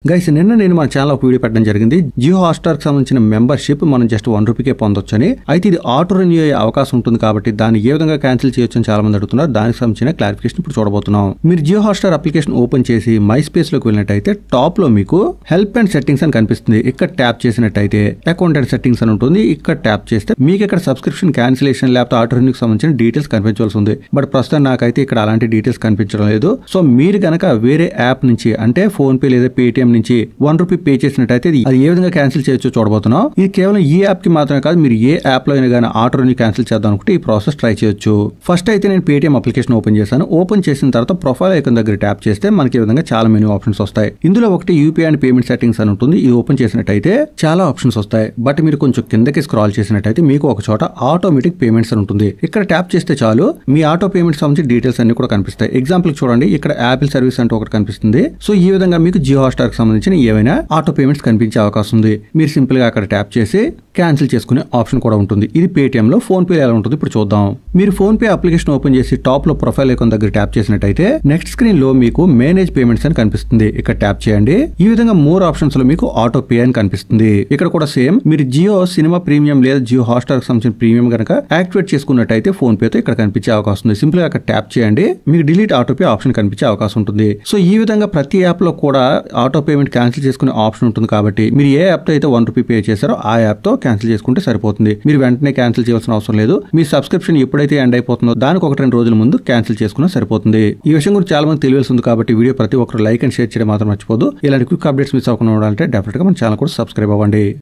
Guys నిన్న నేను మన ఛానల్ ఒక వీడియో పెట్టడం జరిగింది. జియో హాట్‌స్టార్ కి సంబంధించిన మెంబర్షిప్ మనం జస్ట్ ₹1 పొందొచ్చని. అయితే ఇది ఆటో రెన్యూ అయ్యే అవకాశం ఉంటుంది కాబట్టి దాన్ని ఏ విధంగా క్యాన్సిల్ చేయొచ్చని చాలా మంది అడుగుతున్నారు. దానికి సంబంధించిన క్లారిఫికేషన్ ఇప్పుడు చూడబోతున్నాం. మీరు జియో హాట్‌స్టార్ అప్లికేషన్ ఓపెన్ చేసి మై స్పేస్ లోకి వెళ్ళినట్టయితే టాప్ లో మీకు హెల్ప్ అండ్ సెట్టింగ్స్ అని కనిపిస్తుంది. ఇక్కడ ట్యాప్ చేసినట్టయితే అకౌంట్ అండ్ సెట్టింగ్స్ అని ఉంటుంది. ఇక్కడ ట్యాప్ చేస్తే మీకు ఇక్కడ సబ్స్క్రిప్షన్ క్యాన్సిలేషన్ లేకపోతే ఆటో రెన్యూకి సంబంధించిన డీటెయిల్స్ కనిపించవలసి ఉంది. బట్ ప్రస్తుతం నాకైతే ఇక్కడ అలాంటి డీటెయిల్స్ కనిపించడం లేదు. సో మీరు గనక వేరే యాప్ నుంచి అంటే ఫోన్ పే లేదా పేటిఎం నుంచి ₹1 పే చేసినట్టయితే అది ఏ విధంగా క్యాన్సిల్ చేయొచ్చో చూడబోతున్నాం. ఇది కేవలం ఈ యాప్ కి మాత్రమే కాదు, మీరు ఏ యాప్ లో అయినా కానీ ఆటో రెన్యూ క్యాన్సిల్ చేద్దాం అనుకుంటే ఈ ప్రాసెస్ ట్రై చేయొచ్చు. ఫస్ట్ అయితే నేను పేటిఎం అప్లికేషన్ ఓపెన్ చేశాను. ఓపెన్ చేసిన తర్వాత ప్రొఫైల్ ఐకాన్ దగ్గర ట్యాప్ చేస్తే మనకి ఈ విధంగా చాలా మెనూ ఆప్షన్స్ వస్తాయి. ఇందులో ఒకటి యూపీఐ అండ్ పేమెంట్ సెట్టింగ్స్ అని ఉంటుంది. ఇది ఓపెన్ చేసినట్టయితే చాలా ఆప్షన్స్ వస్తాయి. బట్ మీరు కొంచెం కిందకి స్క్రాల్ చేసినట్టయితే మీకు ఒక చోట ఆటోమేటిక్ పేమెంట్స్ అని ఉంటుంది. ఇక్కడ ట్యాప్ చేస్తే చాలు మీ ఆటో పేమెంట్స్ సంబంధించి డీటెయిల్స్ అన్ని కూడా కనిపిస్తాయి. ఎగ్జాంపుల్ చూడండి, ఇక్కడ యాపిల్ సర్వీస్ అంటూ ఒకటి కనిపిస్తుంది. సో ఈ విధంగా మీకు జియో హాట్‌స్టార్ కి సంబంధించిన ఏవైనా ఆటో పేమెంట్స్ కనిపించే అవకాశం ఉంది. మీరు సింపుల్ గా అక్కడ ట్యాప్ చేసి క్యాన్సిల్ చేసుకునే ఆప్షన్ కూడా ఉంటుంది. ఇది పేటిఎం లో. ఫోన్ పే ఎలా ఉంటుంది ఇప్పుడు చూద్దాం. మీరు ఫోన్ పే అప్లికేషన్ ఓపెన్ చేసి టాప్ లో ప్రొఫైల్ ఐకాన్ దగ్గర ట్యాప్ చేసినట్టయితే నెక్స్ట్ స్క్రీన్ లో మీకు మేనేజ్ పేమెంట్స్ అని కనిపిస్తుంది. ఇక్కడ ట్యాప్ చేయండి. ఈ విధంగా మోర్ ఆప్షన్స్ లో మీకు ఆటో పే అని కనిపిస్తుంది. ఇక్కడ కూడా సేమ్ మీరు జియో సినిమా ప్రీమియం లేదా జియో హాట్‌స్టార్ కి సంబంధించిన ప్రీమియం కనుక యాక్టివేట్ చేసుకున్నట్టయితే ఫోన్ పే తో ఇక్కడ కనిపించే అవకాశం ఉంది. సింపుల్ గా అక్కడ ట్యాప్ చేయండి. మీకు డిలీట్ ఆటో పే ఆప్షన్ కనిపించే అవకాశం ఉంటుంది. సో ఈ విధంగా ప్రతి యాప్ లో కూడా ఆటో పేమెంట్ క్యాన్సిల్ చేసుకునే ఆప్షన్ ఉంటుంది కాబట్టి మీరు ఏ యాప్ తో అయితే ₹1 పే చేశారో ఆ యాప్ తో క్యాన్సిల్ చేసుకుంటే సరిపోతుంది. మీరు వెంటనే క్యాన్సిల్ చేయాల్సిన అవసరం లేదు. మీ సబ్స్క్రిప్షన్ ఎప్పుడైతే ఎండ్ అయిపోతుందో దానికి 1-2 రోజుల ముందు క్యాన్సిల్ చేసుకున్నా సరిపోతుంది. ఈ విషయం గురించి చాలా మంది తెలియాల్సి ఉంది కాబట్టి వీడియో ప్రతి ఒక్కరు లైక్ అండ్ షేర్ చేయడం మాత్రం మర్చిపోదు. ఇలాంటి క్విక్ అప్డేట్స్ మిస్ అవ్వకుండా ఉండాలంటే డెఫినెట్ గా మన ఛానల్ కూడా సబ్స్క్రైబ్ అవ్వండి.